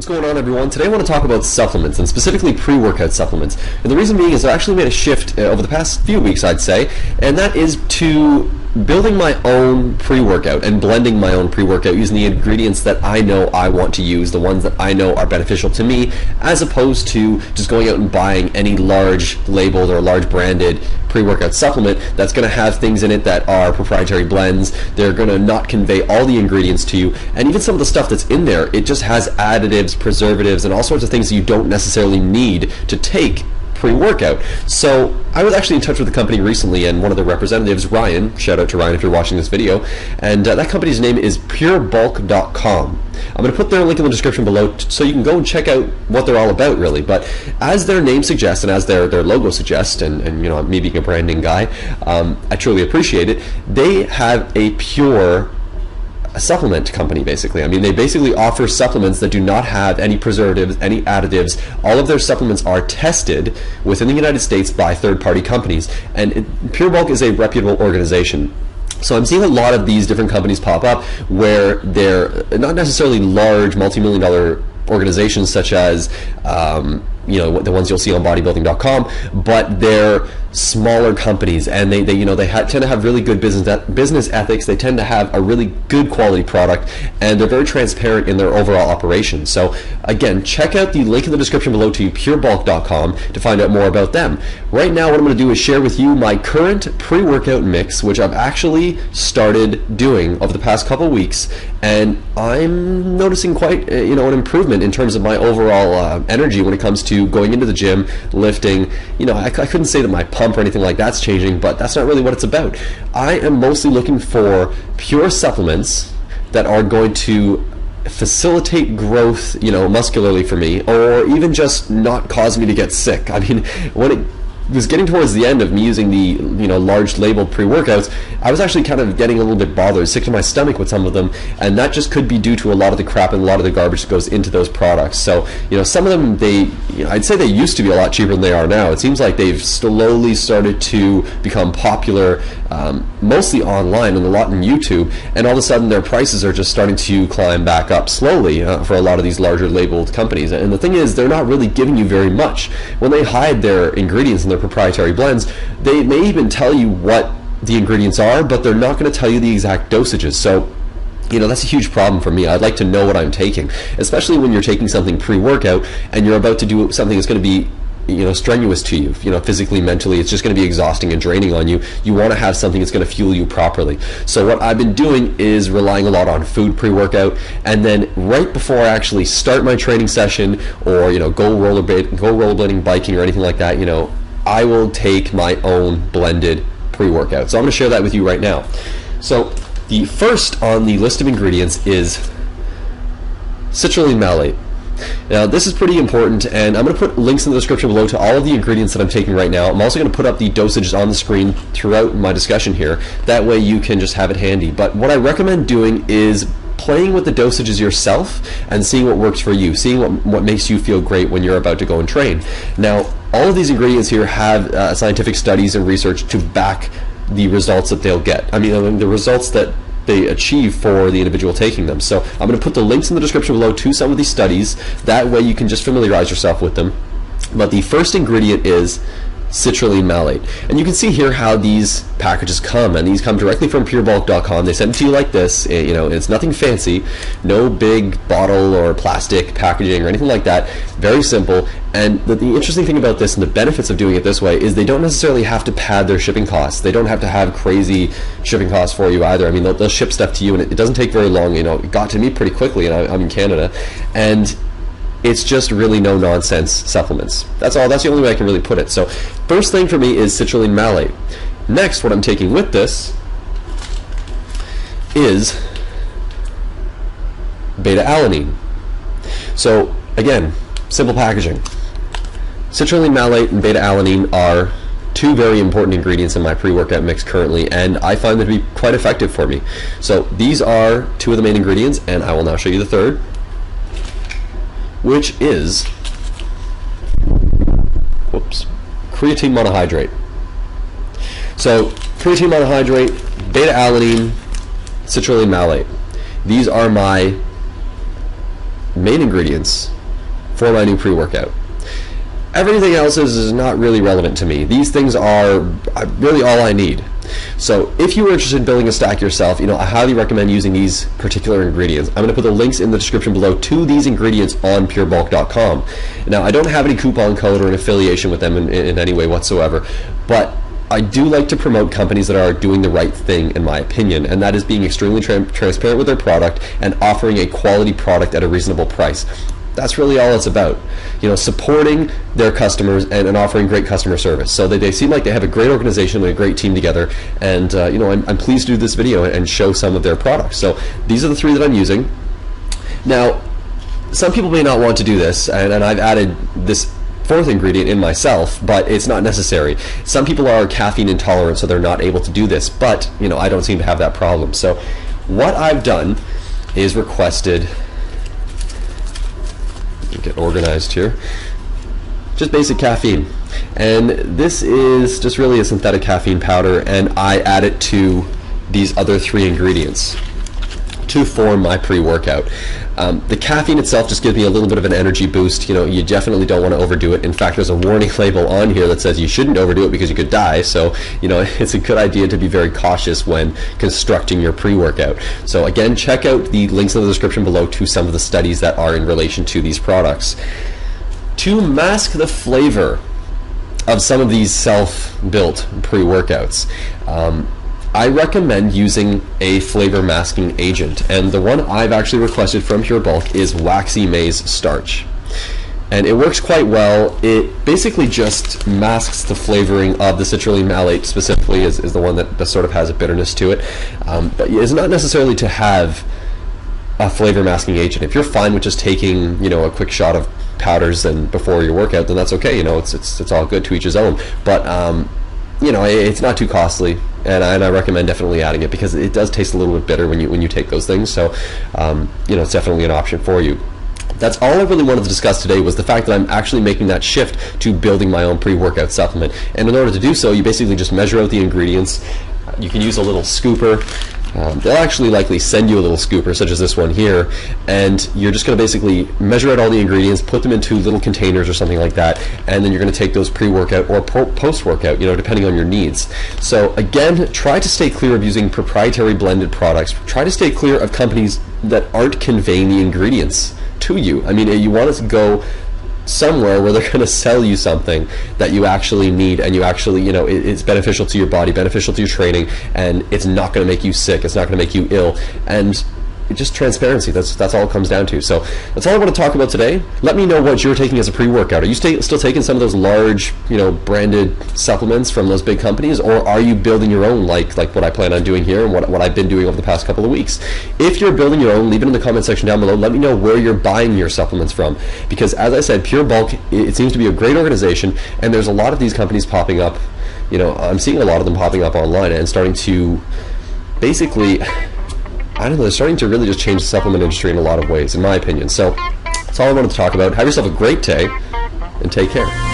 What's going on, everyone? Today I want to talk about supplements, and specifically pre-workout supplements. And the reason being is I actually made a shift over the past few weeks, I'd say, and that is to building my own pre-workout and blending my own pre-workout using the ingredients that I know I want to use, the ones that I know are beneficial to me, as opposed to just going out and buying any large labeled or large branded pre-workout supplement that's going to have things in it that are proprietary blends. They're going to not convey all the ingredients to you, and even some of the stuff that's in there, it just has additives, preservatives, and all sorts of things that you don't necessarily need to take pre-workout. So I was actually in touch with the company recently, and one of the representatives, Ryan, shout out to Ryan if you're watching this video, and that company's name is purebulk.com. I'm going to put their link in the description below so you can go and check out what they're all about, really. But as their name suggests and as their logo suggests, and you know, me being a branding guy, I truly appreciate it, they have a pure supplement company, basically. I mean, they basically offer supplements that do not have any preservatives, any additives. All of their supplements are tested within the United States by third-party companies, and PureBulk is a reputable organization. So I'm seeing a lot of these different companies pop up where they're not necessarily large multi-million dollar organizations such as you know, the ones you'll see on bodybuilding.com, but they're smaller companies, and they tend to have really good business ethics. They tend to have a really good quality product, and they're very transparent in their overall operation. So again, check out the link in the description below to purebulk.com to find out more about them. Right now, what I'm going to do is share with you my current pre-workout mix, which I've actually started doing over the past couple weeks, and I'm noticing quite an improvement in terms of my overall energy when it comes to going into the gym, lifting. You know, I couldn't say that my pump or anything like that's changing, but that's not really what it's about. I am mostly looking for pure supplements that are going to facilitate growth, you know, muscularly for me, or even just not cause me to get sick. I mean, when it was getting towards the end of me using the large labeled pre-workouts, I was actually kind of getting a little bit bothered, sick to my stomach with some of them, and that just could be due to a lot of the crap and a lot of the garbage that goes into those products. So some of them, I'd say they used to be a lot cheaper than they are now. It seems like they've slowly started to become popular, mostly online and a lot on YouTube, and all of a sudden their prices are just starting to climb back up slowly for a lot of these larger labeled companies. And the thing is, they're not really giving you very much. When they hide their ingredients and their proprietary blends, they may even tell you what the ingredients are, but they're not going to tell you the exact dosages. So that's a huge problem for me. I'd like to know what I'm taking, especially when you're taking something pre-workout and you're about to do something that's going to be strenuous to you, physically, mentally. It's just going to be exhausting and draining on you. You want to have something that's going to fuel you properly. So what I've been doing is relying a lot on food pre-workout, and then right before I actually start my training session, or go rollerblading, biking, or anything like that, I will take my own blended pre-workout. So I'm going to share that with you right now. So the first on the list of ingredients is citrulline malate. Now this is pretty important, and I'm going to put links in the description below to all of the ingredients that I'm taking right now. I'm also going to put up the dosages on the screen throughout my discussion here. That way you can just have it handy. But what I recommend doing is playing with the dosages yourself and seeing what works for you, seeing what makes you feel great when you're about to go and train. Now, all of these ingredients here have scientific studies and research to back the results that they'll get. I mean, the results that they achieve for the individual taking them. So I'm going to put the links in the description below to some of these studies. That way you can just familiarize yourself with them. But the first ingredient is citrulline malate, and you can see here how these packages come, and these come directly from purebulk.com. They send it to you like this. It's nothing fancy, no big bottle or plastic packaging or anything like that. Very simple. And the interesting thing about this and the benefits of doing it this way is they don't necessarily have to pad their shipping costs. They don't have to have crazy shipping costs for you either. I mean, they'll ship stuff to you, and it doesn't take very long. It got to me pretty quickly, and I'm in Canada, and it's just really no nonsense supplements. That's all. That's the only way I can really put it. So first thing for me is citrulline malate. Next, what I'm taking with this is beta-alanine. So again, simple packaging. Citrulline malate and beta-alanine are two very important ingredients in my pre-workout mix currently, and I find them to be quite effective for me. So these are two of the main ingredients, and I will now show you the third, which is creatine monohydrate. So creatine monohydrate, beta-alanine, citrulline malate. These are my main ingredients for my new pre-workout. Everything else is not really relevant to me. These things are really all I need. So if you are interested in building a stack yourself, I highly recommend using these particular ingredients. I'm going to put the links in the description below to these ingredients on purebulk.com. Now, I don't have any coupon code or an affiliation with them in any way whatsoever, but I do like to promote companies that are doing the right thing, in my opinion, and that is being extremely transparent with their product and offering a quality product at a reasonable price. That's really all it's about, supporting their customers and offering great customer service. So they seem like they have a great organization and a great team together, and I'm pleased to do this video and show some of their products. So these are the 3 that I'm using. Now, some people may not want to do this, and I've added this 4th ingredient in myself, but it's not necessary. Some people are caffeine intolerant, so they're not able to do this, but I don't seem to have that problem. So what I've done is requested, get organized here, just basic caffeine, and this is just really a synthetic caffeine powder, and I add it to these other 3 ingredients to form my pre-workout. The caffeine itself just gives me a little bit of an energy boost. You definitely don't want to overdo it. In fact, there's a warning label on here that says you shouldn't overdo it because you could die. So it's a good idea to be very cautious when constructing your pre-workout. So again, check out the links in the description below to some of the studies that are in relation to these products. To mask the flavor of some of these self-built pre-workouts, I recommend using a flavor masking agent, and the one I've actually requested from Pure Bulk is Waxy Maize Starch, and it works quite well. It basically just masks the flavoring of the citrulline malate, specifically is the one that sort of has a bitterness to it, but it's not necessarily to have a flavor masking agent. If you're fine with just taking a quick shot of powders and before your workout, then that's okay. It's all good, to each his own, but it's not too costly, and I recommend definitely adding it because it does taste a little bit bitter when you take those things. So it's definitely an option for you. That's all I really wanted to discuss today, was the fact that I'm actually making that shift to building my own pre-workout supplement. And in order to do so, you basically just measure out the ingredients. You can use a little scooper. They'll actually likely send you a little scooper, such as this one here, and you're just going to basically measure out all the ingredients, put them into little containers or something like that, and then you're going to take those pre-workout or post-workout, depending on your needs. So again, try to stay clear of using proprietary blended products. Try to stay clear of companies that aren't conveying the ingredients to you. You want to go somewhere where they're going to sell you something that you actually need, and you actually, it's beneficial to your body, beneficial to your training, and it's not going to make you sick, it's not going to make you ill, and just transparency. That's all it comes down to. So that's all I want to talk about today. Let me know what you're taking as a pre-workout. Are you still taking some of those large, branded supplements from those big companies, or are you building your own, like what I plan on doing here and what I've been doing over the past couple of weeks? If you're building your own, leave it in the comment section down below. Let me know where you're buying your supplements from, because as I said, Pure Bulk, it seems to be a great organization, and there's a lot of these companies popping up. I'm seeing a lot of them popping up online and starting to basically, they're starting to really just change the supplement industry in a lot of ways, in my opinion. So that's all I wanted to talk about. Have yourself a great day, and take care.